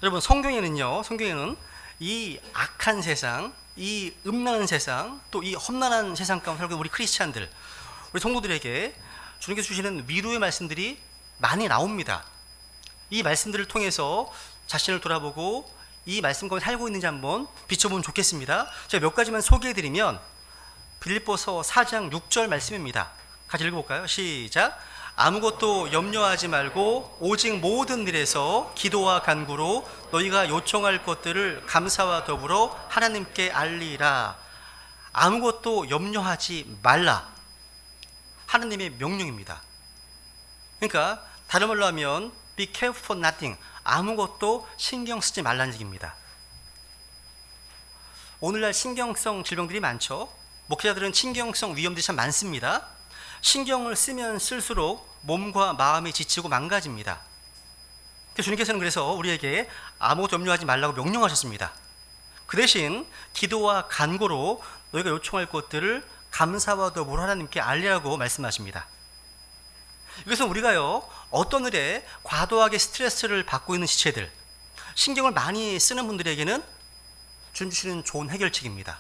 여러분, 성경에는 이 악한 세상, 이 음란한 세상, 또 이 험난한 세상 가운데 살고 있는 우리 크리스찬들, 우리 성도들에게 주님께서 주시는 위로의 말씀들이 많이 나옵니다. 이 말씀들을 통해서 자신을 돌아보고 이 말씀 가운데 살고 있는지 한번 비춰보면 좋겠습니다. 제가 몇 가지만 소개해드리면, 빌립보서 4장 6절 말씀입니다. 같이 읽어볼까요? 시작. 아무것도 염려하지 말고 오직 모든 일에서 기도와 간구로 너희가 요청할 것들을 감사와 더불어 하나님께 알리라. 아무것도 염려하지 말라. 하나님의 명령입니다. 그러니까 다른 말로 하면 be careful for nothing. 아무것도 신경 쓰지 말라는 얘기입니다. 오늘날 신경성 질병들이 많죠. 목회자들은 신경성 위험들이 참 많습니다. 신경을 쓰면 쓸수록 몸과 마음이 지치고 망가집니다. 주님께서는 그래서 우리에게 아무것도 염려하지 말라고 명령하셨습니다. 그 대신 기도와 간구로 너희가 요청할 것들을 감사와 더불어 하나님께 알리라고 말씀하십니다. 이것은 우리가요, 어떤 일에 과도하게 스트레스를 받고 있는 지체들, 신경을 많이 쓰는 분들에게는 주님 주시는 좋은 해결책입니다.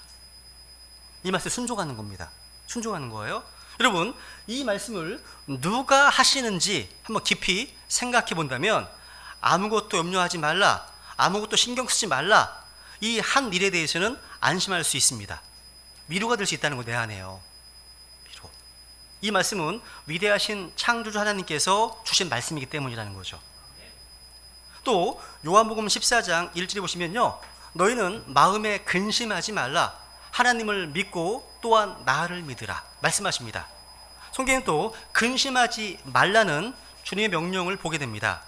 이 말씀에 순종하는 겁니다. 순종하는 거예요. 여러분, 이 말씀을 누가 하시는지 한번 깊이 생각해 본다면, 아무것도 염려하지 말라, 아무것도 신경 쓰지 말라, 이 한 일에 대해서는 안심할 수 있습니다. 위로가 될 수 있다는 거 내 안에요. 위로. 이 말씀은 위대하신 창조주 하나님께서 주신 말씀이기 때문이라는 거죠. 또 요한복음 14장 1절에 보시면요, 너희는 마음에 근심하지 말라, 하나님을 믿고 또한 나를 믿으라 말씀하십니다. 성경은 또 근심하지 말라는 주님의 명령을 보게 됩니다.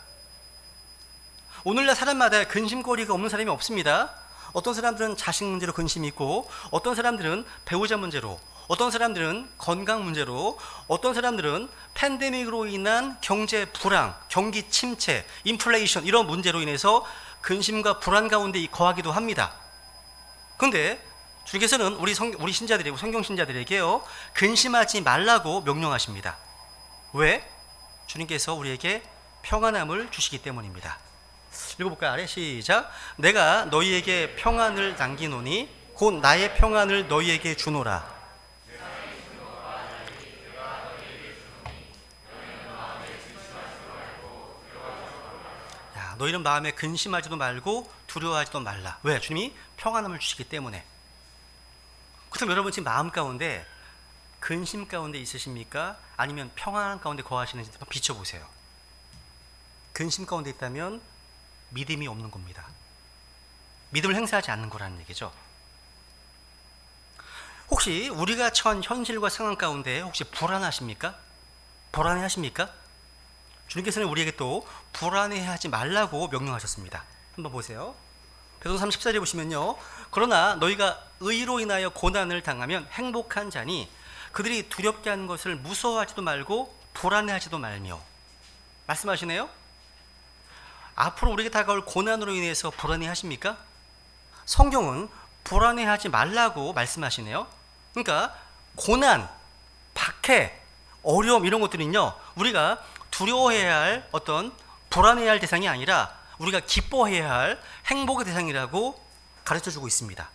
오늘날 사람마다 근심거리가 없는 사람이 없습니다. 어떤 사람들은 자식 문제로 근심이 있고, 어떤 사람들은 배우자 문제로, 어떤 사람들은 건강 문제로, 어떤 사람들은 팬데믹으로 인한 경제 불황, 경기 침체, 인플레이션 이런 문제로 인해서 근심과 불안 가운데 거하기도 합니다. 그런데 주님께서는 우리 신자들이고 성경 신자들에게요, 근심하지 말라고 명령하십니다. 왜? 주님께서 우리에게 평안함을 주시기 때문입니다. 읽어볼까요? 아래 시작. 내가 너희에게 평안을 남기노니 곧 나의 평안을 너희에게 주노라. 야, 너희는 마음에 근심하지도 말고 두려워하지도 말라. 왜? 주님이 평안함을 주시기 때문에. 그럼 여러분 지금 마음 가운데 근심 가운데 있으십니까? 아니면 평안한 가운데 거하시는지 한번 비춰보세요. 근심 가운데 있다면 믿음이 없는 겁니다. 믿음을 행사하지 않는 거라는 얘기죠. 혹시 우리가 처한 현실과 상황 가운데 혹시 불안하십니까? 불안해하십니까? 주님께서는 우리에게 또 불안해하지 말라고 명령하셨습니다. 한번 보세요. 베드로서 14절에 보시면요, 그러나 너희가 의로 인하여 고난을 당하면 행복한 자니 그들이 두렵게 하는 것을 무서워하지도 말고 불안해하지도 말며 말씀하시네요. 앞으로 우리에게 다가올 고난으로 인해서 불안해하십니까? 성경은 불안해하지 말라고 말씀하시네요. 그러니까 고난, 박해, 어려움 이런 것들은요, 우리가 두려워해야 할 어떤 불안해야 할 대상이 아니라 우리가 기뻐해야 할 행복의 대상이라고 가르쳐주고 있습니다.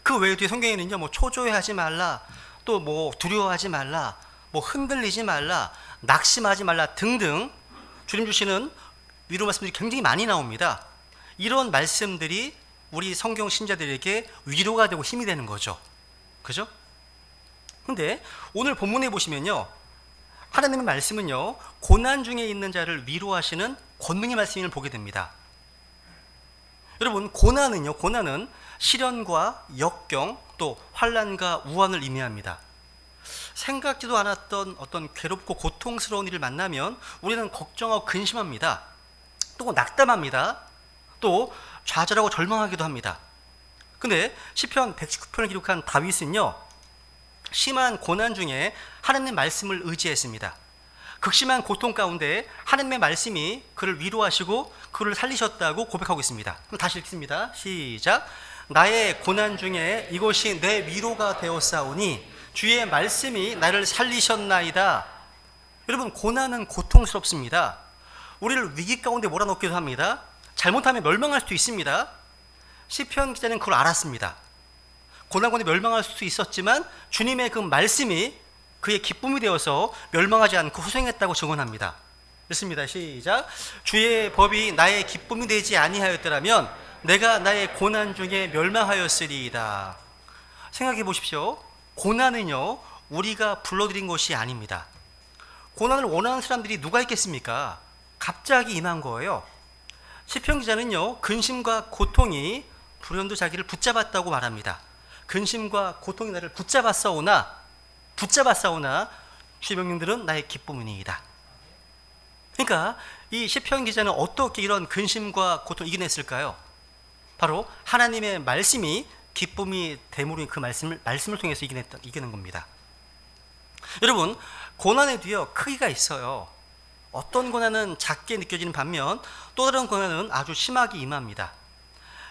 그 외에도 성경에는요, 뭐 초조해하지 말라, 또 뭐 두려워하지 말라, 뭐 흔들리지 말라, 낙심하지 말라 등등 주님 주시는 위로 말씀들이 굉장히 많이 나옵니다. 이런 말씀들이 우리 성경 신자들에게 위로가 되고 힘이 되는 거죠. 그죠? 근데 오늘 본문에 보시면요, 하나님의 말씀은요, 고난 중에 있는 자를 위로하시는 권능의 말씀을 보게 됩니다. 여러분, 고난은 시련과 역경, 또 환난과 우환을 의미합니다. 생각지도 않았던 어떤 괴롭고 고통스러운 일을 만나면 우리는 걱정하고 근심합니다. 또 낙담합니다. 또 좌절하고 절망하기도 합니다. 근데 시편 119편을 기록한 다윗은요, 심한 고난 중에 하나님의 말씀을 의지했습니다. 극심한 고통 가운데 하나님의 말씀이 그를 위로하시고 그를 살리셨다고 고백하고 있습니다. 그럼 다시 읽습니다. 시작. 나의 고난 중에 이것이 내 위로가 되었사오니 주의 말씀이 나를 살리셨나이다. 여러분, 고난은 고통스럽습니다. 우리를 위기 가운데 몰아넣기도 합니다. 잘못하면 멸망할 수도 있습니다. 시편 기자는 그걸 알았습니다. 고난 가운데 멸망할 수도 있었지만 주님의 그 말씀이 그의 기쁨이 되어서 멸망하지 않고 후생했다고 증언합니다. 읽습니다. 시작. 주의 법이 나의 기쁨이 되지 아니하였더라면 내가 나의 고난 중에 멸망하였으리이다. 생각해 보십시오. 고난은요, 우리가 불러들인 것이 아닙니다. 고난을 원하는 사람들이 누가 있겠습니까? 갑자기 임한 거예요. 시편 기자는요, 근심과 고통이 불현도 자기를 붙잡았다고 말합니다. 근심과 고통이 나를 붙잡았사오나 주의 명령들은 나의 기쁨이니이다. 그러니까 이 시편 기자는 어떻게 이런 근심과 고통을 이겨냈을까요? 바로 하나님의 말씀이 기쁨이 되므로 그 말씀을 통해서 이겨낸 겁니다. 여러분, 고난에도요, 크기가 있어요. 어떤 고난은 작게 느껴지는 반면 또 다른 고난은 아주 심하게 임합니다.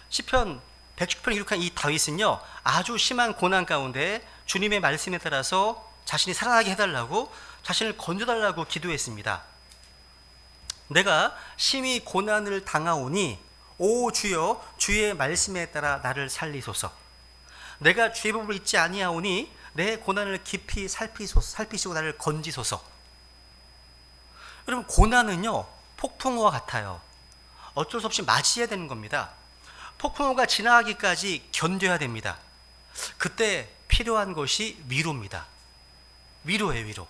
시편 110편을 기록한 이 다윗은요, 아주 심한 고난 가운데 주님의 말씀에 따라서 자신이 살아나게 해달라고, 자신을 건져달라고 기도했습니다. 내가 심히 고난을 당하오니 오 주여 주의 말씀에 따라 나를 살리소서. 내가 주의 법을 잊지 아니하오니 내 고난을 깊이 살피시고 나를 건지소서. 여러분, 고난은요, 폭풍우와 같아요. 어쩔 수 없이 맞이해야 되는 겁니다. 폭풍우가 지나가기까지 견뎌야 됩니다. 그때 필요한 것이 위로입니다. 위로예요, 위로.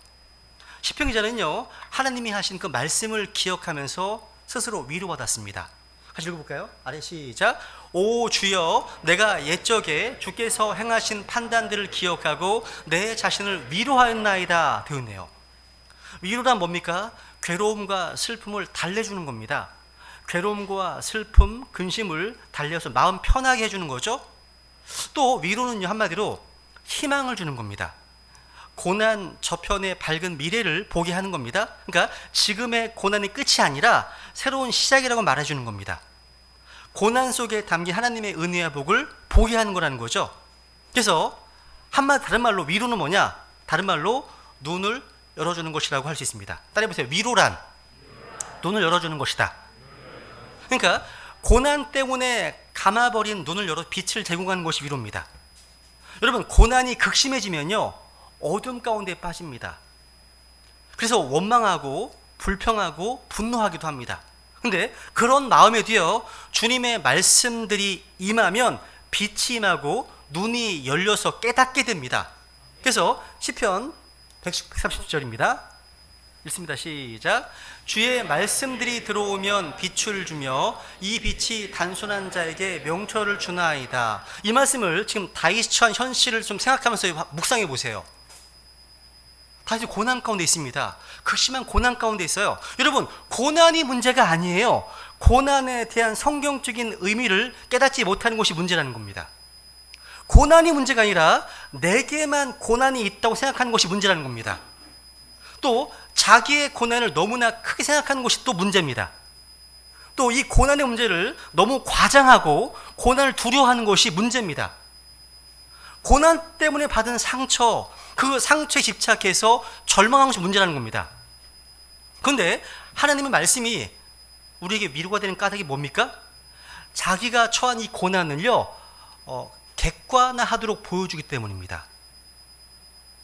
시편 기자는요, 하나님이 하신 그 말씀을 기억하면서 스스로 위로받았습니다. 같이 읽어볼까요? 아래 시작. 오 주여, 내가 옛적에 주께서 행하신 판단들을 기억하고 내 자신을 위로하였나이다 되었네요. 위로란 뭡니까? 괴로움과 슬픔을 달래주는 겁니다. 괴로움과 슬픔, 근심을 달래서 마음 편하게 해주는 거죠. 또 위로는요, 한마디로 희망을 주는 겁니다. 고난 저편의 밝은 미래를 보게 하는 겁니다. 그러니까 지금의 고난이 끝이 아니라 새로운 시작이라고 말해주는 겁니다. 고난 속에 담긴 하나님의 은혜와 복을 보게 하는 거라는 거죠. 그래서 다른 말로 위로는 뭐냐? 다른 말로 눈을 열어주는 것이라고 할 수 있습니다. 따라해보세요. 위로란 눈을 열어주는 것이다. 그러니까 고난 때문에 감아버린 눈을 열어 빛을 제공하는 것이 위로입니다. 여러분, 고난이 극심해지면요, 어둠 가운데 빠집니다. 그래서 원망하고 불평하고 분노하기도 합니다. 근데 그런 마음에도요, 주님의 말씀들이 임하면 빛이 임하고 눈이 열려서 깨닫게 됩니다. 그래서 시편 130절입니다. 읽습니다. 시작. 주의 말씀들이 들어오면 빛을 주며 이 빛이 단순한 자에게 명철을 주나이다. 이 말씀을 지금 다윗이 처한 현실을 좀 생각하면서 묵상해 보세요. 다윗이 고난 가운데 있습니다. 극심한 고난 가운데 있어요. 여러분, 고난이 문제가 아니에요. 고난에 대한 성경적인 의미를 깨닫지 못하는 것이 문제라는 겁니다. 고난이 문제가 아니라 내게만 고난이 있다고 생각하는 것이 문제라는 겁니다. 또 자기의 고난을 너무나 크게 생각하는 것이 또 문제입니다. 또 이 고난의 문제를 너무 과장하고 고난을 두려워하는 것이 문제입니다. 고난 때문에 받은 상처, 그 상처에 집착해서 절망하는 것이 문제라는 겁니다. 그런데 하나님의 말씀이 우리에게 위로가 되는 까닭이 뭡니까? 자기가 처한 이 고난을요, 객관화하도록 보여주기 때문입니다.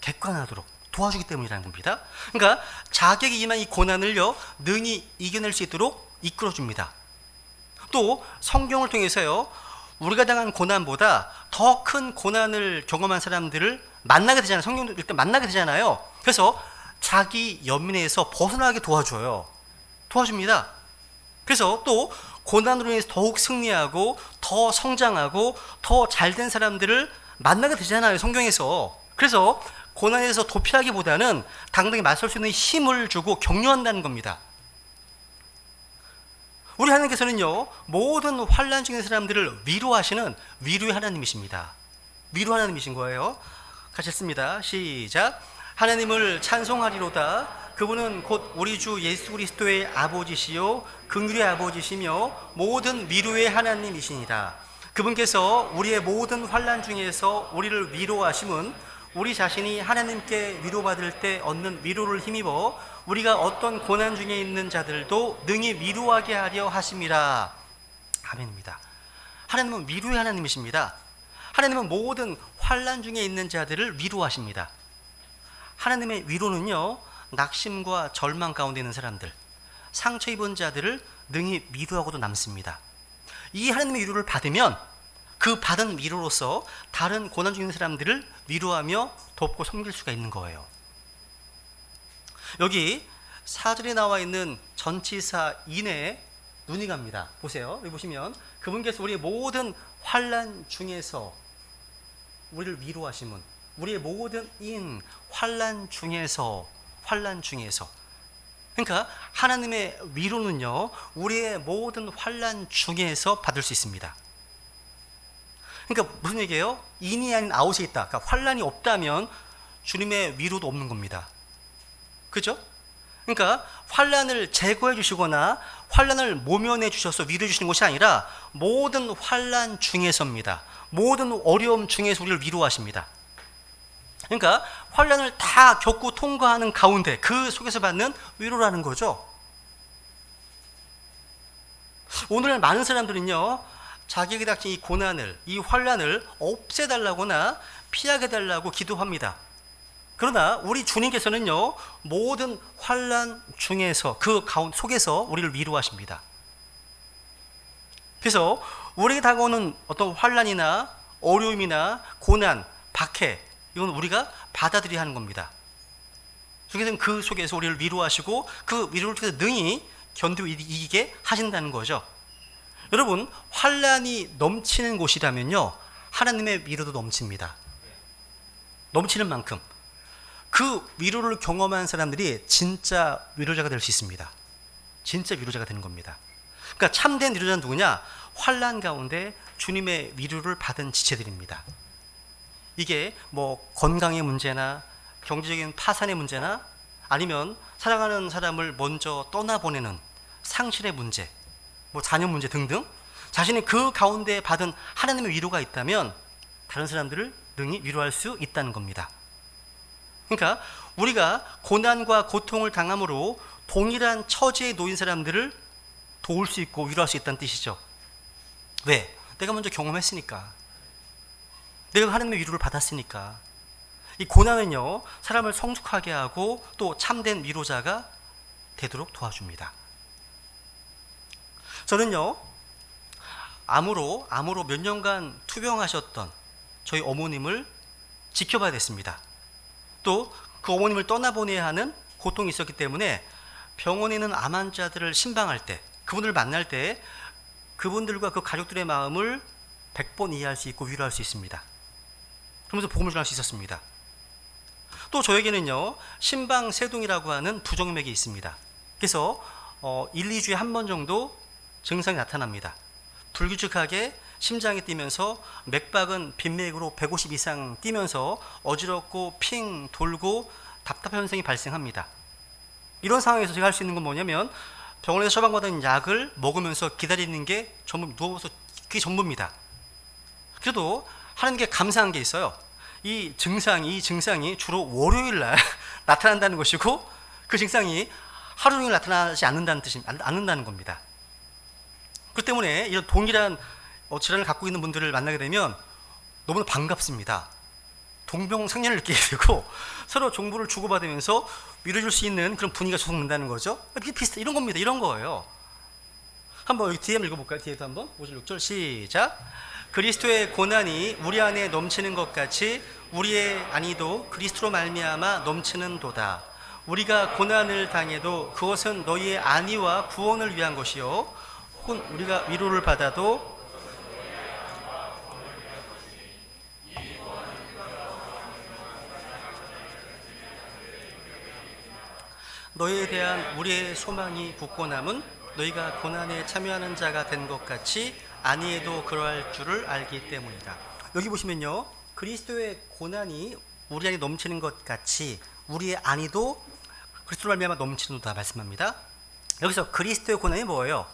객관화하도록 도와주기 때문이라는 겁니다. 그러니까 자기에게 임한 이 고난을요, 능히 이겨낼 수 있도록 이끌어줍니다. 또 성경을 통해서요, 우리가 당한 고난보다 더 큰 고난을 경험한 사람들을 만나게 되잖아요. 성경도 일단 만나게 되잖아요. 그래서 자기 연민에서 벗어나게 도와줘요. 도와줍니다. 그래서 또 고난으로 인해서 더욱 승리하고 더 성장하고 더 잘된 사람들을 만나게 되잖아요. 성경에서. 그래서 고난에서 도피하기보다는 당당히 맞설 수 있는 힘을 주고 격려한다는 겁니다. 우리 하나님께서는요, 모든 환난 중의 사람들을 위로하시는 위로의 하나님이십니다. 위로 하나님이신 거예요. 같이 읽습니다. 시작. 하나님을 찬송하리로다. 그분은 곧 우리 주 예수 그리스도의 아버지시요 긍휼의 아버지시며 모든 위로의 하나님이시니라. 그분께서 우리의 모든 환난 중에서 우리를 위로하심은 우리 자신이 하나님께 위로받을 때 얻는 위로를 힘입어 우리가 어떤 고난 중에 있는 자들도 능히 위로하게 하려 하심이라. 아멘입니다. 하나님은 위로의 하나님이십니다. 하나님은 모든 환난 중에 있는 자들을 위로하십니다. 하나님의 위로는요, 낙심과 절망 가운데 있는 사람들, 상처 입은 자들을 능히 위로하고도 남습니다. 이 하나님의 위로를 받으면 그 받은 위로로서 다른 고난 중에 있는 사람들을 위로하며 돕고 섬길 수가 있는 거예요. 여기 4절에 나와 있는 전치사 인에 눈이 갑니다. 보세요. 여기 보시면 그분께서 우리의 모든 환난 중에서 우리를 위로하심은, 우리의 모든 환난 중에서 그러니까 하나님의 위로는요, 우리의 모든 환난 중에서 받을 수 있습니다. 그러니까 무슨 얘기예요? 인이 아닌 아웃이 있다. 그러니까 환난이 없다면 주님의 위로도 없는 겁니다. 그죠? 그러니까 환난을 제거해 주시거나 환난을 모면해 주셔서 위로해 주시는 것이 아니라 모든 환난 중에서입니다. 모든 어려움 중에서 우리를 위로하십니다. 그러니까 환난을 다 겪고 통과하는 가운데 그 속에서 받는 위로라는 거죠. 오늘 많은 사람들은요, 자기에게 닥친 이 고난을, 이 환난을 없애달라거나 피하게 달라고 기도합니다. 그러나 우리 주님께서는요, 모든 환난 중에서 그 가운데 속에서 우리를 위로하십니다. 그래서 우리에게 다가오는 어떤 환난이나 어려움이나 고난, 박해, 이건 우리가 받아들여야 하는 겁니다. 주님께서는 그 속에서 우리를 위로하시고 그 위로를 통해서 능히 견디고 이기게 하신다는 거죠. 여러분, 환난이 넘치는 곳이라면요, 하나님의 위로도 넘칩니다. 넘치는 만큼 그 위로를 경험한 사람들이 진짜 위로자가 될 수 있습니다. 진짜 위로자가 되는 겁니다. 그러니까 참된 위로자는 누구냐? 환난 가운데 주님의 위로를 받은 지체들입니다. 이게 뭐 건강의 문제나 경제적인 파산의 문제나 아니면 사랑하는 사람을 먼저 떠나보내는 상실의 문제, 뭐 자녀 문제 등등, 자신이 그 가운데 받은 하나님의 위로가 있다면 다른 사람들을 능히 위로할 수 있다는 겁니다. 그러니까 우리가 고난과 고통을 당함으로 동일한 처지에 놓인 사람들을 도울 수 있고 위로할 수 있다는 뜻이죠. 왜? 내가 먼저 경험했으니까. 내가 하나님의 위로를 받았으니까. 이 고난은요, 사람을 성숙하게 하고 또 참된 위로자가 되도록 도와줍니다. 저는요, 암으로 몇 년간 투병하셨던 저희 어머님을 지켜봐야 됐습니다. 또 그 어머님을 떠나보내야 하는 고통이 있었기 때문에 병원에 있는 암 환자들을 신방할 때, 그분들을 만날 때 그분들과 그 가족들의 마음을 100번 이해할 수 있고 위로할 수 있습니다. 그러면서 복음을 전할 수 있었습니다. 또 저에게는요, 심방세동이라고 하는 부정맥이 있습니다. 그래서 1, 2주에 한 번 정도 증상이 나타납니다. 불규칙하게 심장이 뛰면서 맥박은 빈맥으로 150 이상 뛰면서 어지럽고 핑 돌고 답답한 현상이 발생합니다. 이런 상황에서 제가 할 수 있는 건 뭐냐면 병원에서 처방받은 약을 먹으면서 기다리는 게 전부, 누워서 그게 전부입니다. 그래도 하나님께 감사한 게 있어요. 이 증상이 주로 월요일 날 나타난다는 것이고 그 증상이 하루 종일 나타나지 않는다는 겁니다. 그렇기 때문에 이런 동일한 질환을 갖고 있는 분들을 만나게 되면 너무나 반갑습니다. 동병상련을 느끼게 되고 서로 정보를 주고받으면서 위로해줄 수 있는 그런 분위기가 조성된다는 거죠. 비슷해, 이런 겁니다. 이런 거예요. 한번 여기 뒤에 한번 읽어볼까요? 뒤에도 한번 5절 6절 시작. 그리스도의 고난이 우리 안에 넘치는 것 같이 우리의 안위도 그리스도로 말미암아 넘치는도다. 우리가 고난을 당해도 그것은 너희의 안위와 구원을 위한 것이요 혹은 우리가 위로를 받아도 너희에 대한 우리의 소망이 굳건함은 너희가 고난에 참여하는 자가 된 것 같이 아니해도 그러할 줄을 알기 때문이다. 여기 보시면요, 그리스도의 고난이 우리 안에 넘치는 것 같이 우리의 안위도 그리스도로 말미암아 넘치는도다 말씀합니다. 여기서 그리스도의 고난이 뭐예요?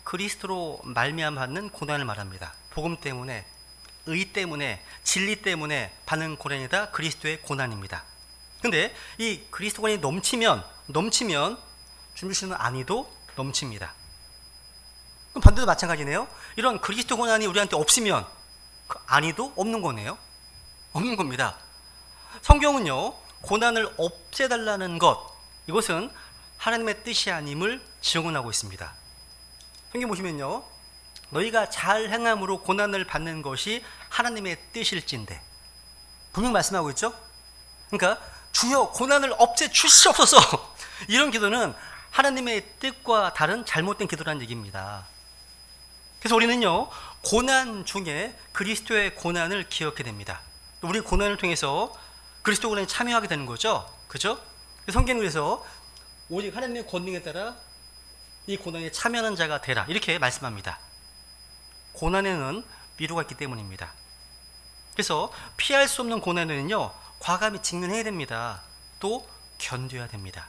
그리스도로 말미암아 받는 고난을 말합니다. 복음 때문에 의 때문에, 진리 때문에 받는 고난이다. 그리스도의 고난입니다. 근데 이 그리스도 고난이 넘치면 준비시는 안위도 넘칩니다. 그럼 반대도 마찬가지네요. 이런 그리스도 고난이 우리한테 없으면 그 안위도 없는 거네요. 없는 겁니다. 성경은요, 고난을 없애달라는 것, 이것은 하나님의 뜻이 아님을 증언하고 있습니다. 성경 보시면요, 너희가 잘 행함으로 고난을 받는 것이 하나님의 뜻일진데, 분명 말씀하고 있죠. 그러니까 주여 고난을 없애 주시옵소서 이런 기도는 하나님의 뜻과 다른 잘못된 기도라는 얘기입니다. 그래서 우리는요, 고난 중에 그리스도의 고난을 기억해야 됩니다. 우리 고난을 통해서 그리스도 고난에 참여하게 되는 거죠. 그죠? 성경은 그래서 오직 하나님의 권능에 따라 이 고난에 참여하는 자가 되라, 이렇게 말씀합니다. 고난에는 미루가 있기 때문입니다. 그래서 피할 수 없는 고난에는요, 과감히 직면해야 됩니다. 또 견뎌야 됩니다.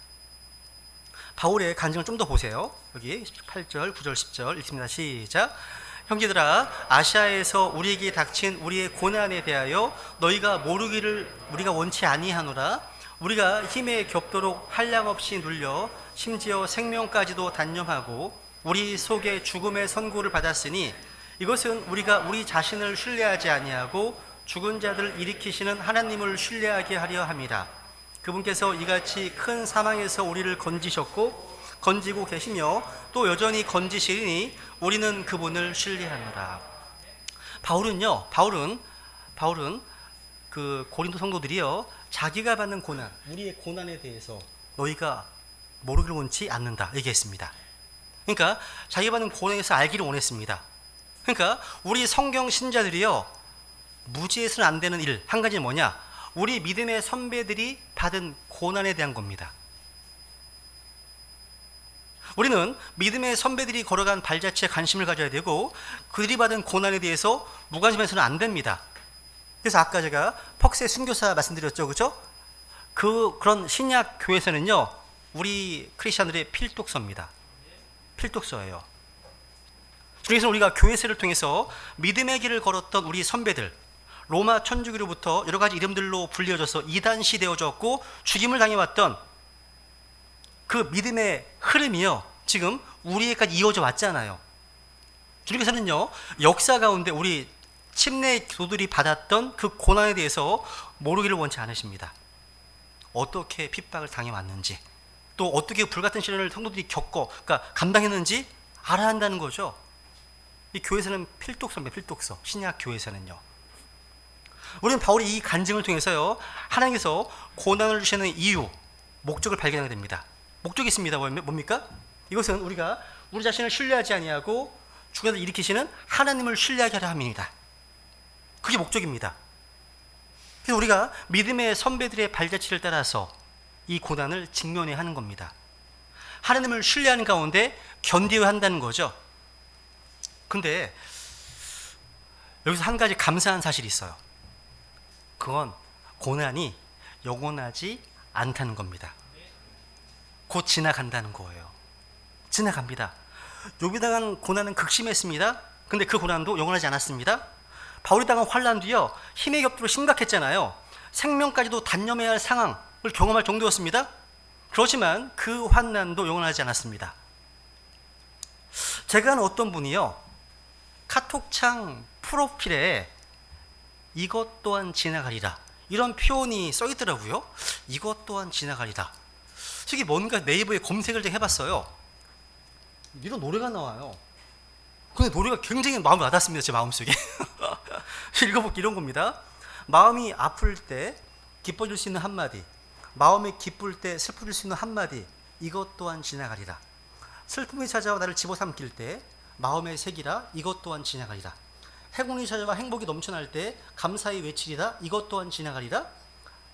바울의 간증을 좀 더 보세요. 여기 8절, 9절, 10절 읽습니다. 시작. 형제들아, 아시아에서 우리에게 닥친 우리의 고난에 대하여 너희가 모르기를 우리가 원치 아니하노라. 우리가 힘에 겹도록 한량없이 눌려 심지어 생명까지도 단념하고 우리 속에 죽음의 선고를 받았으니 이것은 우리가 우리 자신을 신뢰하지 아니하고 죽은 자들을 일으키시는 하나님을 신뢰하게 하려 함이라. 그분께서 이같이 큰 사망에서 우리를 건지고 계시며 또 여전히 건지시리니 우리는 그분을 신뢰하노라. 바울은 그 고린도 성도들이요, 자기가 받는 고난, 우리의 고난에 대해서 너희가 모르기를 원치 않는다 얘기했습니다. 그러니까 자기가 받는 고난에서 알기를 원했습니다. 그러니까 우리 성경 신자들이요, 무지해서는 안 되는 일 한 가지는 뭐냐? 우리 믿음의 선배들이 받은 고난에 대한 겁니다. 우리는 믿음의 선배들이 걸어간 발자취에 관심을 가져야 되고 그들이 받은 고난에 대해서 무관심해서는 안 됩니다. 그래서 아까 제가 퍽세 순교사 말씀드렸죠, 그죠? 그런 신약 교회에서는요, 우리 크리스천들의 필독서입니다. 필독서예요. 그래서 우리가 교회세를 통해서 믿음의 길을 걸었던 우리 선배들, 로마 천주교로부터 여러 가지 이름들로 불려져서 이단시 되어졌고 죽임을 당해왔던 그 믿음의 흐름이요, 지금 우리에게까지 이어져 왔잖아요. 주님께서는요, 역사 가운데 우리 침례 교도들이 받았던 그 고난에 대해서 모르기를 원치 않으십니다. 어떻게 핍박을 당해왔는지, 또 어떻게 불같은 시련을 성도들이 그러니까 감당했는지 알아야 한다는 거죠. 이 교회에서는 필독서입니다. 필독서. 신약 교회에서는요. 우리는 바울이 이 간증을 통해서요, 하나님께서 고난을 주시는 이유, 목적을 발견하게 됩니다. 목적이 있습니다. 뭡니까? 이것은 우리가 우리 자신을 신뢰하지 아니하고 죽은 자를 일으키시는 하나님을 신뢰하게 하려 함입니다. 그게 목적입니다. 그래서 우리가 믿음의 선배들의 발자취를 따라서 이 고난을 직면해야 하는 겁니다. 하나님을 신뢰하는 가운데 견뎌야 한다는 거죠. 근데 여기서 한 가지 감사한 사실이 있어요. 그건 고난이 영원하지 않다는 겁니다. 곧 지나간다는 거예요. 지나갑니다. 욥이 당한 고난은 극심했습니다. 근데 그 고난도 영원하지 않았습니다. 바울이 당한 환난도요, 힘의 격도로 심각했잖아요. 생명까지도 단념해야 할 상황을 경험할 정도였습니다. 그렇지만 그 환난도 영원하지 않았습니다. 제가 아는 어떤 분이요, 카톡창 프로필에 이것 또한 지나가리라, 이런 표현이 써 있더라고요. 이것 또한 지나가리라. 저기 뭔가 네이버에 검색을 좀 해봤어요. 이런 노래가 나와요. 근데 노래가 굉장히 마음에 와닿습니다. 제 마음속에. 읽어볼게. 이런 겁니다. 마음이 아플 때 기뻐질 수 있는 한마디, 마음이 기쁠 때 슬퍼질 수 있는 한마디, 이것 또한 지나가리라. 슬픔이 찾아와 나를 집어삼킬 때 마음의 색이라, 이것 또한 지나가리라. 행운이 찾아와 행복이 넘쳐날 때 감사히 외치리라, 이것 또한 지나가리라.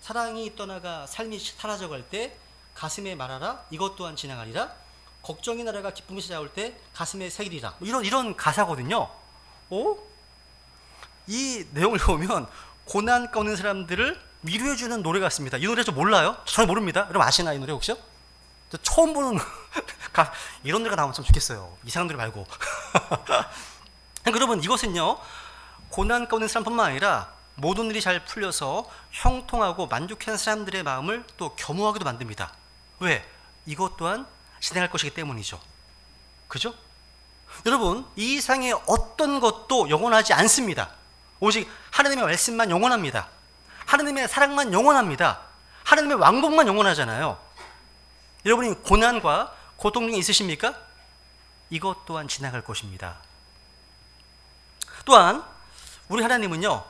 사랑이 떠나가 삶이 사라져갈 때 가슴에 말하라, 이것 또한 지나가리라. 걱정이 나라가 기쁨이 찾아올 때 가슴에 새기리라. 이런 가사거든요. 이 내용을 보면 고난 가운데 있는 사람들을 위로해주는 노래 같습니다. 이 노래 좀 몰라요? 전혀 모릅니다. 여러분 아시나요, 이 노래 혹시요? 저 처음 보는 이런 노래가 나오면 참 좋겠어요. 이상한 노래 말고. 여러분, 이것은요, 고난 가운데 사람뿐만 아니라 모든 일이 잘 풀려서 형통하고 만족한 사람들의 마음을 또 겸허하게도 만듭니다. 왜? 이것 또한 진행할 것이기 때문이죠. 그죠? 여러분, 이 이상의 어떤 것도 영원하지 않습니다. 오직 하나님의 말씀만 영원합니다. 하나님의 사랑만 영원합니다. 하나님의 왕복만 영원하잖아요. 여러분이 고난과 고통 중에 있으십니까? 이것 또한 지나갈 것입니다. 또한 우리 하나님은요,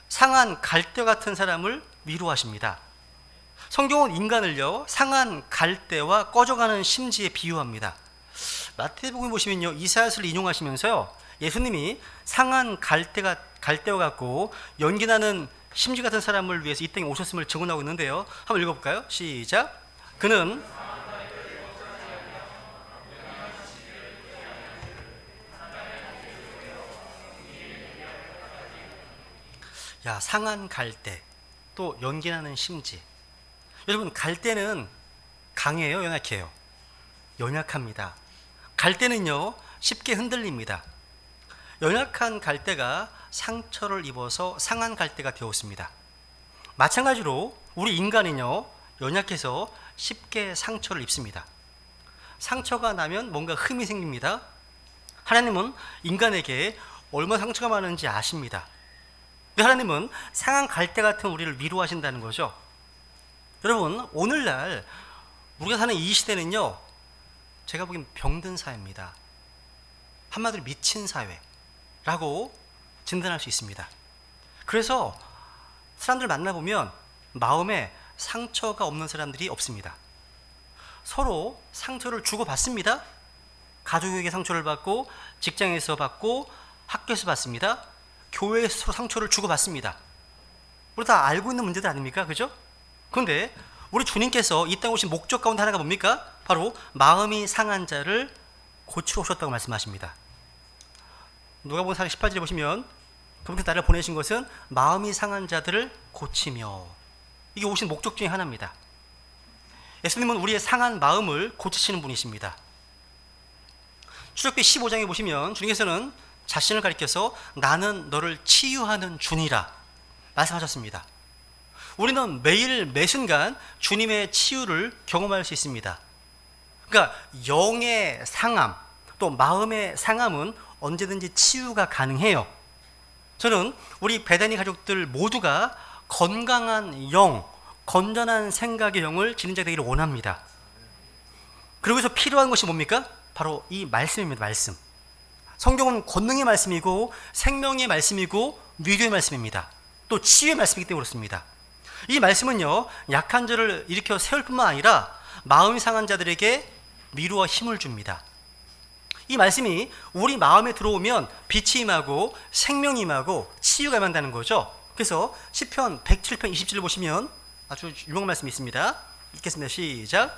상한 갈대 같은 사람을 위로하십니다. 성경은 인간을요, 상한 갈대와 꺼져가는 심지에 비유합니다. 마태복음 보시면요, 이사야서를 인용하시면서요, 예수님이 상한 갈대와 같고 연기나는 심지 같은 사람을 위해서 이 땅에 오셨음을 증언하고 있는데요. 한번 읽어볼까요? 시작. 그는 상한 갈대, 또 연기나는 심지. 여러분, 갈대는 강해요, 연약해요? 연약합니다. 갈대는요, 쉽게 흔들립니다. 연약한 갈대가 상처를 입어서 상한 갈대가 되었습니다. 마찬가지로 우리 인간은요, 연약해서 쉽게 상처를 입습니다. 상처가 나면 뭔가 흠이 생깁니다. 하나님은 인간에게 얼마나 상처가 많은지 아십니다. 하나님은 상한 갈대 같은 우리를 위로하신다는 거죠. 여러분, 오늘날 우리가 사는 이 시대는요, 제가 보기엔 병든 사회입니다. 한마디로 미친 사회라고 진단할 수 있습니다. 그래서 사람들 만나보면 마음에 상처가 없는 사람들이 없습니다. 서로 상처를 주고받습니다. 가족에게 상처를 받고, 직장에서 받고, 학교에서 받습니다. 교회에서 서로 상처를 주고받습니다. 우리 다 알고 있는 문제들 아닙니까? 그죠? 그런데 우리 주님께서 이 땅에 오신 목적 가운데 하나가 뭡니까? 바로 마음이 상한 자를 고치러 오셨다고 말씀하십니다. 누가복음 4장 18절에 보시면 그분께서 나를 보내신 것은 마음이 상한 자들을 고치며, 이게 오신 목적 중에 하나입니다. 예수님은 우리의 상한 마음을 고치시는 분이십니다. 출애굽기 15장에 보시면 주님께서는 자신을 가리켜서 나는 너를 치유하는 주니라 말씀하셨습니다. 우리는 매일 매순간 주님의 치유를 경험할 수 있습니다. 그러니까 영의 상함, 또 마음의 상함은 언제든지 치유가 가능해요. 저는 우리 베다니 가족들 모두가 건강한 영, 건전한 생각의 영을 지닌 자 되기를 원합니다. 그러기 위해서 필요한 것이 뭡니까? 바로 이 말씀입니다. 말씀. 성경은 권능의 말씀이고 생명의 말씀이고 위로의 말씀입니다. 또 치유의 말씀이기 때문에 그렇습니다. 이 말씀은요, 약한 자를 일으켜 세울 뿐만 아니라 마음이 상한 자들에게 위로와 힘을 줍니다. 이 말씀이 우리 마음에 들어오면 빛이 임하고 생명이 임하고 치유가 임한다는 거죠. 그래서 시편 107편 20절을 보시면 아주 유명한 말씀이 있습니다. 읽겠습니다. 시작.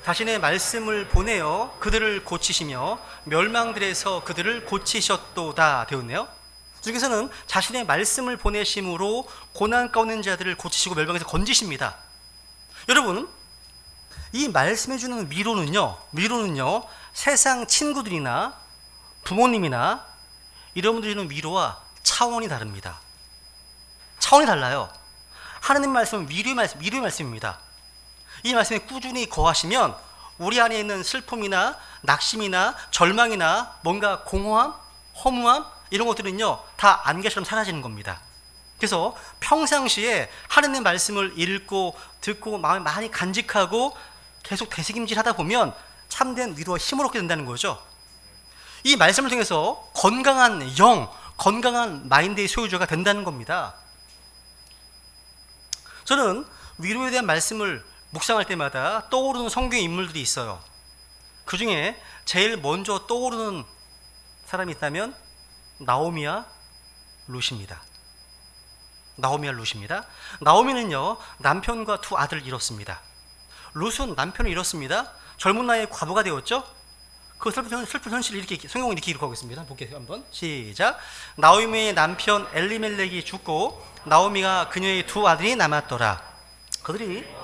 자신의 말씀을 보내어 그들을 고치시며 멸망들에서 그들을 고치셨도다 되었네요. 주께서는 자신의 말씀을 보내심으로 고난 가운데 있는 자들을 고치시고 멸망에서 건지십니다. 여러분, 이 말씀해 주는 위로는요 세상 친구들이나 부모님이나 이런 분들이 주는 위로와 차원이 다릅니다. 차원이 달라요. 하나님 말씀은 위로의 말씀입니다. 이 말씀에 꾸준히 거하시면 우리 안에 있는 슬픔이나 낙심이나 절망이나 뭔가 공허함, 허무함 이런 것들은요 다 안개처럼 사라지는 겁니다. 그래서 평상시에 하나님의 말씀을 읽고 듣고 마음에 많이 간직하고 계속 되새김질 하다 보면 참된 위로와 힘을 얻게 된다는 거죠. 이 말씀을 통해서 건강한 영, 건강한 마인드의 소유자가 된다는 겁니다. 저는 위로에 대한 말씀을 묵상할 때마다 떠오르는 성경의 인물들이 있어요. 그 중에 제일 먼저 떠오르는 사람이 있다면 나오미와 룻입니다. 나오미는요 남편과 두 아들을 잃었습니다. 룻은 남편을 잃었습니다. 젊은 나이에 과부가 되었죠. 그 슬픈 현실을 이렇게 성경은 이렇게 기록하고 있습니다. 볼게요. 한번 시작. 나오미의 남편 엘리멜렉이 죽고 나오미가 그녀의 두 아들이 남았더라. 그들이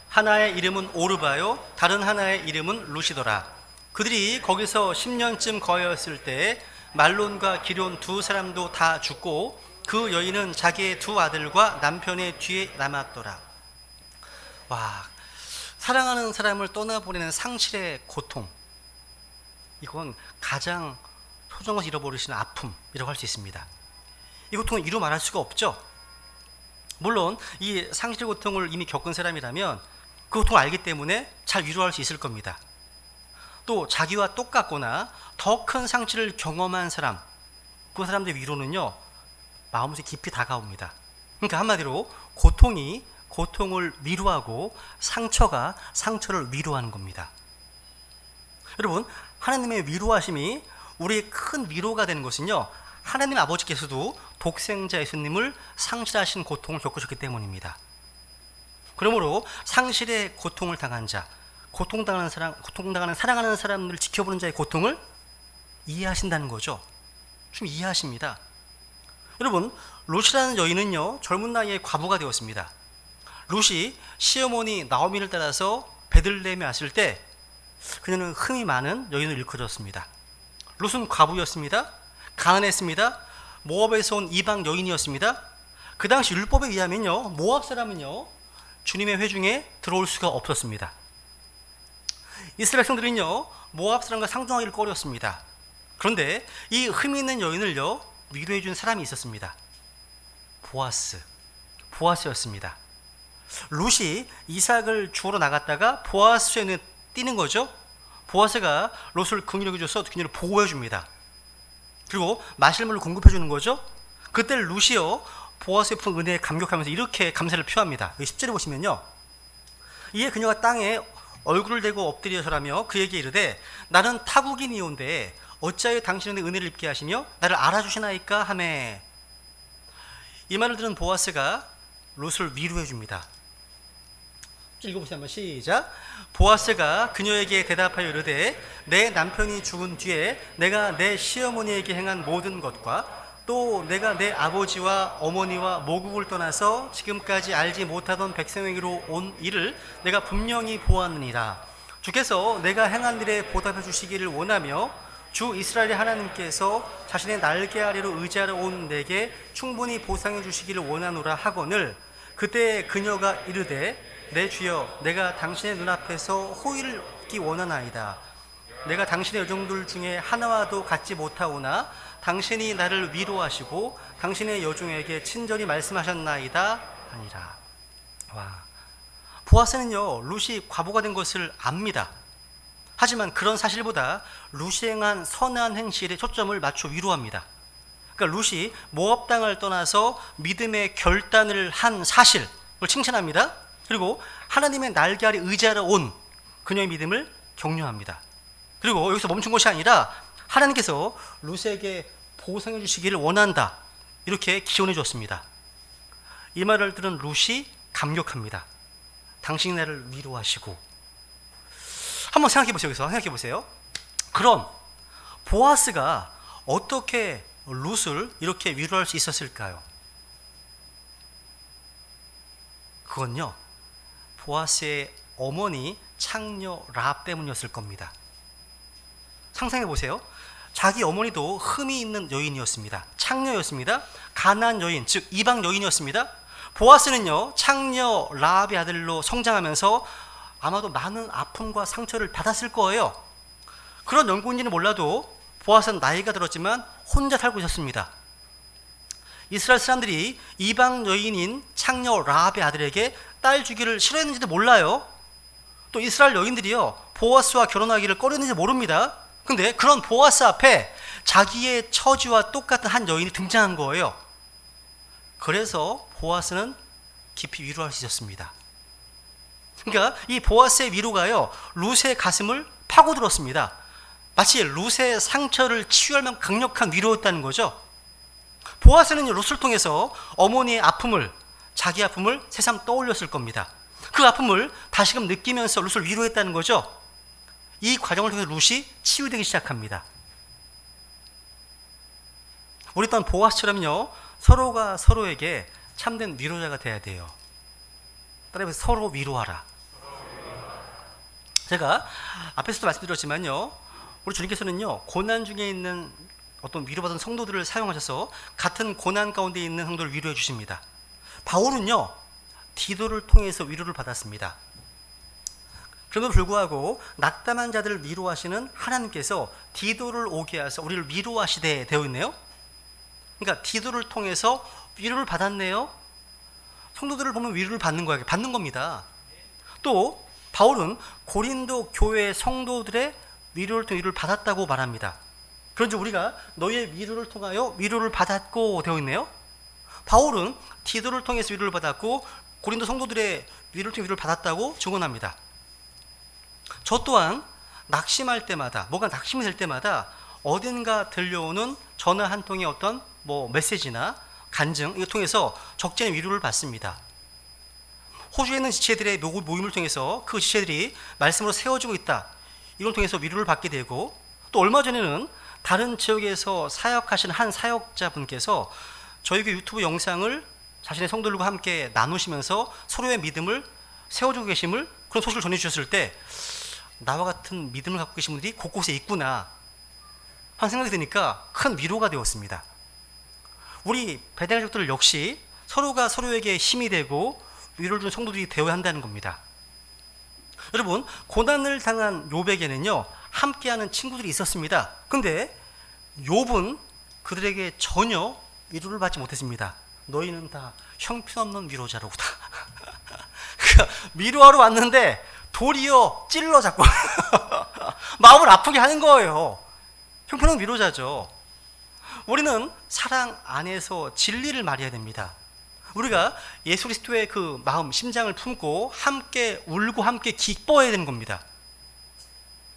하나의 이름은 오르바요 다른 하나의 이름은 룻이더라. 그들이 거기서 10년쯤 거하였을 때 말론과 기럨 두 사람도 다 죽고 그 여인은 자기의 두 아들과 남편의 뒤에 남았더라. 와, 사랑하는 사람을 떠나보내는 상실의 고통, 이건 가장 소중한 것을 잃어버리시는 아픔이라고 할 수 있습니다. 이 고통은 이루 말할 수가 없죠. 물론 이 상실의 고통을 이미 겪은 사람이라면 그 고통을 알기 때문에 잘 위로할 수 있을 겁니다. 또 자기와 똑같거나 더 큰 상실을 경험한 사람, 그 사람들의 위로는요, 마음속에 깊이 다가옵니다. 그러니까 한마디로 고통이 고통을 위로하고 상처가 상처를 위로하는 겁니다. 여러분, 하나님의 위로하심이 우리의 큰 위로가 되는 것은요, 하나님 아버지께서도 독생자 예수님을 상실하신 고통을 겪으셨기 때문입니다. 그러므로 상실의 고통을 당한 자, 고통당하는 사랑하는 사람들을 지켜보는 자의 고통을 이해하신다는 거죠. 좀 이해하십니다. 여러분, 룻이라는 여인은요, 젊은 나이에 과부가 되었습니다. 룻이 시어머니 나오미를 따라서 베들레헴에 왔을 때 그녀는 흠이 많은 여인을 일컬었습니다. 룻은 과부였습니다. 가난했습니다. 모압에서 온 이방 여인이었습니다. 그 당시 율법에 의하면요, 모압 사람은요, 주님의 회중에 들어올 수가 없었습니다. 이스라엘 백성들은요, 모압 사람과 상종하기를 꺼렸습니다. 그런데 이 흠이 있는 여인을요, 위로해 준 사람이 있었습니다. 보아스였습니다. 룻이 이삭을 주우러 나갔다가 보아스의 눈에 띄는 거죠. 보아스가 룻을 긍휼히 줘서 그녀를 보호해 줍니다. 그리고 마실 물을 공급해 주는 거죠. 그때 룻이요, 보아스의 품 은혜에 감격하면서 이렇게 감사를 표합니다. 10절에 보시면요, 이에 그녀가 땅에 얼굴을 대고 엎드려 절하며 그에게 이르되 나는 타국인이온데 어찌하여 당신의 은혜를 입게 하시며 나를 알아주시나이까 하매. 이 말을 들은 보아스가 룻을 위로해 줍니다. 읽어보세요. 한번 시작. 보아스가 그녀에게 대답하여 이르되 내 남편이 죽은 뒤에 내가 내 시어머니에게 행한 모든 것과 또 내가 내 아버지와 어머니와 모국을 떠나서 지금까지 알지 못하던 백성에게로 온 일을 내가 분명히 보았느니라. 주께서 내가 행한 일에 보답해 주시기를 원하며 주 이스라엘의 하나님께서 자신의 날개 아래로 의지하러 온 내게 충분히 보상해 주시기를 원하노라 하거늘. 그때 그녀가 이르되 내 주여, 내가 당신의 눈앞에서 호의를 얻기 원하나이다. 내가 당신의 여종들 중에 하나와도 같지 못하오나 당신이 나를 위로하시고 당신의 여종에게 친절히 말씀하셨나이다 하니라. 와, 보아스는요, 룻이 과부가 된 것을 압니다. 하지만 그런 사실보다 룻이 행한 선한 행실에 초점을 맞춰 위로합니다. 그러니까 룻이 모압 땅을 떠나서 믿음의 결단을 한 사실을 칭찬합니다. 그리고 하나님의 날개 아래 의지하러 온 그녀의 믿음을 격려합니다. 그리고 여기서 멈춘 것이 아니라 하나님께서 룻에게 보상해 주시기를 원한다, 이렇게 기원해 줬습니다. 이 말을 들은 룻이 감격합니다. 당신이 나를 위로하시고. 한번 생각해 보세요. 여기서 생각해 보세요. 그럼 보아스가 어떻게 룻을 이렇게 위로할 수 있었을까요? 그건요, 보아스의 어머니 창녀 라합 때문이었을 겁니다. 상상해 보세요. 자기 어머니도 흠이 있는 여인이었습니다. 창녀였습니다. 가난한 여인, 즉 이방 여인이었습니다. 보아스는요, 창녀 라합의 아들로 성장하면서 아마도 많은 아픔과 상처를 받았을 거예요. 그런 연고인지는 몰라도 보아스는 나이가 들었지만 혼자 살고 있었습니다. 이스라엘 사람들이 이방 여인인 창녀 라합의 아들에게 딸 주기를 싫어했는지도 몰라요. 또 이스라엘 여인들이요, 보아스와 결혼하기를 꺼렸는지 모릅니다. 근데 그런 보아스 앞에 자기의 처지와 똑같은 한 여인이 등장한 거예요. 그래서 보아스는 깊이 위로할 수 있었습니다. 그러니까 이 보아스의 위로가요, 룻의 가슴을 파고들었습니다. 마치 룻의 상처를 치유할 만큼 강력한 위로였다는 거죠. 보아스는 룻을 통해서 어머니의 아픔을, 자기 아픔을 새삼 떠올렸을 겁니다. 그 아픔을 다시금 느끼면서 룻을 위로했다는 거죠. 이 과정을 통해서 룻이 치유되기 시작합니다. 우리 또한 보아스처럼요, 서로가 서로에게 참된 위로자가 돼야 돼요. 따라해서 서로 위로하라. 제가 앞에서도 말씀드렸지만요, 우리 주님께서는요, 고난 중에 있는 어떤 위로받은 성도들을 사용하셔서 같은 고난 가운데 있는 성도를 위로해 주십니다. 바울은요, 디도를 통해서 위로를 받았습니다. 그럼에도 불구하고 낙담한 자들을 위로하시는 하나님께서 디도를 오게 하셔서 우리를 위로하시되 되어 있네요. 그러니까 디도를 통해서 위로를 받았네요. 성도들을 보면 위로를 받는 거야, 받는 겁니다. 또 바울은 고린도 교회 성도들의 위로를 통해 위로를 받았다고 말합니다. 그런지 우리가 너희의 위로를 통하여 위로를 받았고 되어 있네요. 바울은 디도를 통해서 위로를 받았고 고린도 성도들의 위로를 통해 위로를 받았다고 증언합니다. 저 또한 낙심할 때마다, 뭐가 낙심이 될 때마다 어딘가 들려오는 전화 한 통의 어떤 메시지나 간증, 이걸 통해서 적잖은 위로를 받습니다. 호주에 있는 지체들의 모임을 통해서 그 지체들이 말씀으로 세워지고 있다, 이걸 통해서 위로를 받게 되고, 또 얼마 전에는 다른 지역에서 사역하시는 한 사역자분께서 저희가 유튜브 영상을 자신의 성도들과 함께 나누시면서 서로의 믿음을 세워주고 계심을, 그런 소식을 전해주셨을 때 나와 같은 믿음을 갖고 계신 분들이 곳곳에 있구나 하는 생각이 드니까 큰 위로가 되었습니다. 우리 배달 가족들 역시 서로가 서로에게 힘이 되고 위로를 주는 성도들이 되어야 한다는 겁니다. 여러분, 고난을 당한 욥에게는요, 함께하는 친구들이 있었습니다. 근데 욥은 그들에게 전혀 위로를 받지 못했습니다. 너희는 다 형편없는 위로자로구나. 위로하러 왔는데 도리어 찔러 잡고 마음을 아프게 하는 거예요. 형편없는 위로자죠. 우리는 사랑 안에서 진리를 말해야 됩니다. 우리가 예수 그리스도의 그 마음, 심장을 품고 함께 울고 함께 기뻐해야 되는 겁니다.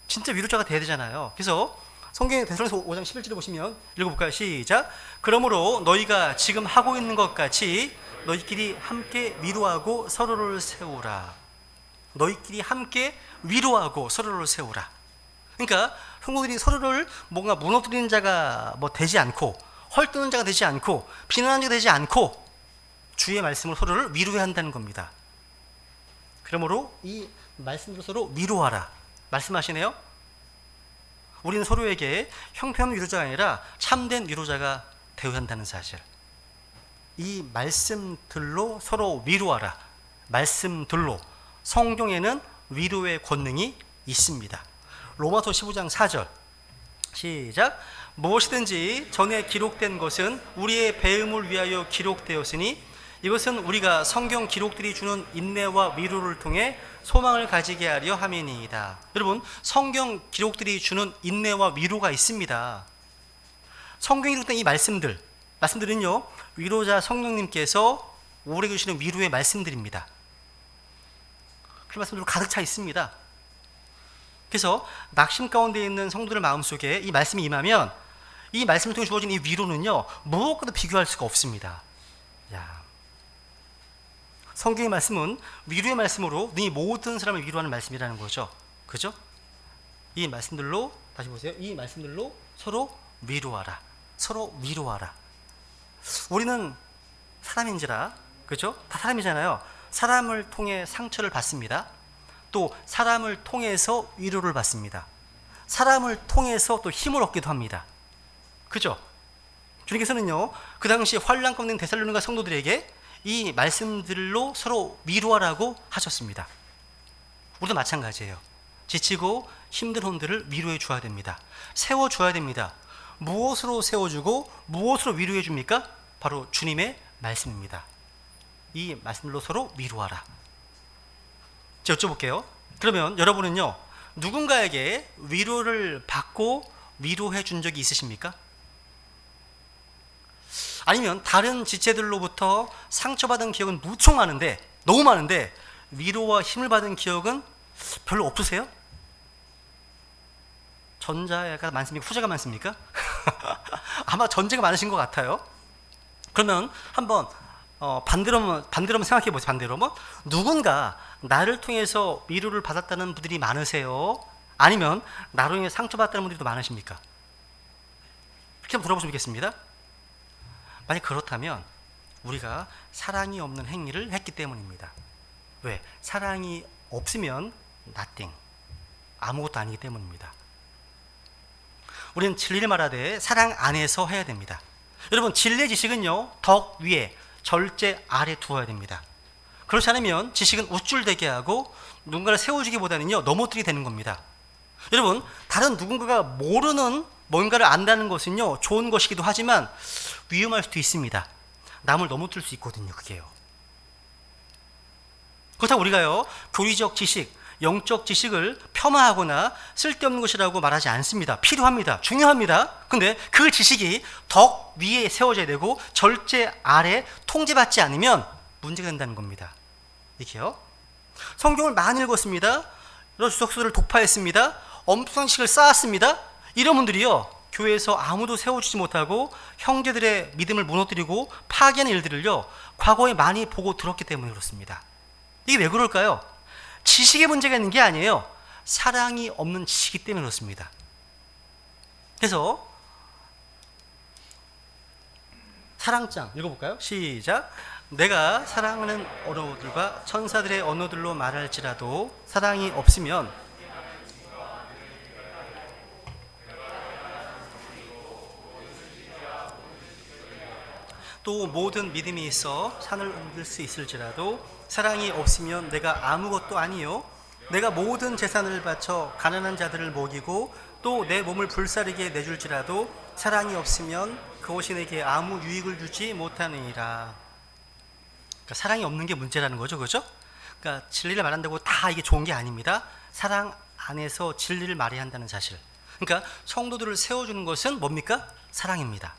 진짜 위로자가 돼야 되잖아요. 그래서 성경의 데살로니가서 5장 11절에 보시면 읽어볼까요? 시작. 그러므로 너희가 지금 하고 있는 것 같이 너희끼리 함께 위로하고 서로를 세우라. 너희끼리 함께 위로하고 서로를 세우라. 그러니까 성도들이 서로를 뭔가 무너뜨리는 자가 되지 않고, 헐뜯는 자가 되지 않고, 비난하는 자가 되지 않고 주의 말씀으로 서로를 위로해야 한다는 겁니다. 그러므로 이 말씀으로 서로 위로하라 말씀하시네요. 우리는 서로에게 형편없는 위로자가 아니라 참된 위로자가 되어야 한다는 사실, 이 말씀들로 서로 위로하라, 말씀들로 성경에는 위로의 권능이 있습니다. 로마서 15장 4절 시작. 무엇이든지 전에 기록된 것은 우리의 배움을 위하여 기록되었으니 이것은 우리가 성경 기록들이 주는 인내와 위로를 통해 소망을 가지게 하려 함이니이다. 여러분, 성경 기록들이 주는 인내와 위로가 있습니다. 성경이 기록된 이 말씀들은요, 위로자 성령님께서 우리에게 주시는 위로의 말씀들입니다. 그 말씀들로 가득 차 있습니다. 그래서 낙심 가운데 있는 성도들 마음속에 이 말씀이 임하면 이 말씀을 통해 주어진 이 위로는요, 무엇과도 비교할 수가 없습니다. 성경의 말씀은 위로의 말씀으로 네 모든 사람을 위로하는 말씀이라는 거죠. 그죠? 이 말씀들로, 다시 보세요. 이 말씀들로 서로 위로하라. 서로 위로하라. 우리는 사람인지라, 그죠? 다 사람이잖아요. 사람을 통해 상처를 받습니다. 또 사람을 통해서 위로를 받습니다. 사람을 통해서 또 힘을 얻기도 합니다. 그죠? 주님께서는요, 그 당시 환난 가운데 있는 데살로니가 성도들에게 이 말씀들로 서로 위로하라고 하셨습니다. 우리도 마찬가지예요. 지치고 힘든 혼들을 위로해 줘야 됩니다. 세워줘야 됩니다. 무엇으로 세워주고 무엇으로 위로해 줍니까? 바로 주님의 말씀입니다. 이 말씀들로 서로 위로하라. 제가 여쭤볼게요. 그러면 여러분은요, 누군가에게 위로를 받고 위로해 준 적이 있으십니까? 아니면 다른 지체들로부터 상처받은 기억은 무척 많은데, 너무 많은데 위로와 힘을 받은 기억은 별로 없으세요? 전자가 많습니까? 후자가 많습니까? 아마 전자가 많으신 것 같아요. 그러면 한번 반대로 생각해 보세요. 반대로 누군가 나를 통해서 위로를 받았다는 분들이 많으세요? 아니면 나로 인해 상처받았다는 분들이 더 많으십니까? 이렇게 한번 돌아보시면 좋겠습니다. 만약 그렇다면 우리가 사랑이 없는 행위를 했기 때문입니다. 왜? 사랑이 없으면 nothing, 아무것도 아니기 때문입니다. 우리는 진리를 말하되 사랑 안에서 해야 됩니다. 여러분, 진리의 지식은요, 덕 위에 절제 아래 두어야 됩니다. 그렇지 않으면 지식은 우쭐대게 하고 누군가를 세워주기보다는요, 넘어뜨리게 되는 겁니다. 여러분, 다른 누군가가 모르는 뭔가를 안다는 것은요, 좋은 것이기도 하지만 위험할 수도 있습니다. 남을 넘어뜨릴 수 있거든요, 그게요. 그렇다고 우리가요, 교리적 지식, 영적 지식을 폄하하거나 쓸데없는 것이라고 말하지 않습니다. 필요합니다. 중요합니다. 근데 그 지식이 덕 위에 세워져야 되고 절제 아래 통제받지 않으면 문제가 된다는 겁니다. 이게요. 성경을 많이 읽었습니다. 여러 주석서를 독파했습니다. 엄청난 지식을 쌓았습니다. 이런 분들이요, 교회에서 아무도 세워주지 못하고 형제들의 믿음을 무너뜨리고 파괴하는 일들을요, 과거에 많이 보고 들었기 때문에 그렇습니다. 이게 왜 그럴까요? 지식의 문제가 있는 게 아니에요. 사랑이 없는 지식이기 때문에 그렇습니다. 그래서 사랑장 읽어볼까요? 시작. 내가 사랑하는 언어들과 천사들의 언어들로 말할지라도 사랑이 없으면 또 모든 믿음이 있어 산을 옮길 수 있을지라도 사랑이 없으면 내가 아무것도 아니요 내가 모든 재산을 바쳐 가난한 자들을 먹이고 또 내 몸을 불사르게 내줄지라도 사랑이 없으면 그것이 내게 아무 유익을 주지 못하느니라. 그러니까 사랑이 없는 게 문제라는 거죠, 그렇죠? 그러니까 진리를 말한다고 다 이게 좋은 게 아닙니다. 사랑 안에서 진리를 말해야 한다는 사실. 그러니까 성도들을 세워주는 것은 뭡니까? 사랑입니다.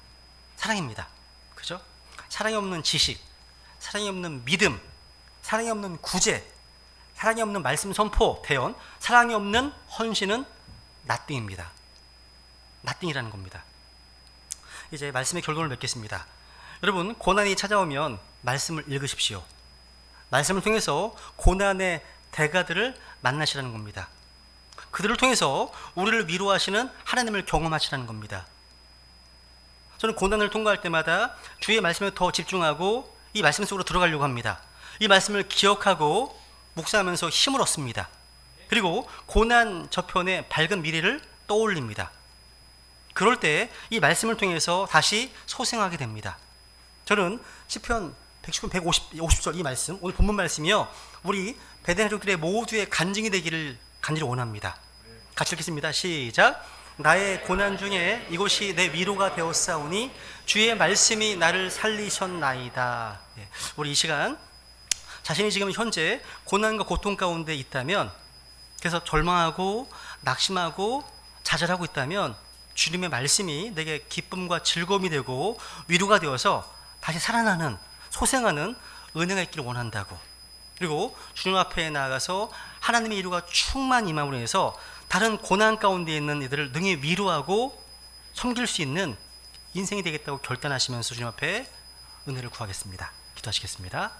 사랑입니다. 그죠? 사랑이 없는 지식, 사랑이 없는 믿음, 사랑이 없는 구제, 사랑이 없는 말씀 선포, 대언, 사랑이 없는 헌신은 나띵입니다. 나띵이라는 겁니다. 이제 말씀의 결론을 맺겠습니다. 여러분, 고난이 찾아오면 말씀을 읽으십시오. 말씀을 통해서 고난의 대가들을 만나시라는 겁니다. 그들을 통해서 우리를 위로하시는 하나님을 경험하시라는 겁니다. 저는 고난을 통과할 때마다 주의 말씀에 더 집중하고 이 말씀 속으로 들어가려고 합니다. 이 말씀을 기억하고 묵상하면서 힘을 얻습니다. 그리고 고난 저편의 밝은 미래를 떠올립니다. 그럴 때 이 말씀을 통해서 다시 소생하게 됩니다. 저는 시편 119편 150절 이 말씀, 오늘 본문 말씀이요, 우리 베델 가족들의 모두의 간증이 되기를 간절히 원합니다. 같이 읽겠습니다. 시작. 나의 고난 중에 이곳이 내 위로가 되었사오니 주의 말씀이 나를 살리셨나이다. 우리 이 시간 자신이 지금 현재 고난과 고통 가운데 있다면, 그래서 절망하고 낙심하고 좌절하고 있다면 주님의 말씀이 내게 기쁨과 즐거움이 되고 위로가 되어서 다시 살아나는, 소생하는 은혜가 있기를 원한다고. 그리고 주님 앞에 나아가서 하나님의 위로가 충만 임함으로 해서 다른 고난 가운데 있는 이들을 능히 위로하고 섬길 수 있는 인생이 되겠다고 결단하시면서 주님 앞에 은혜를 구하겠습니다. 기도하시겠습니다.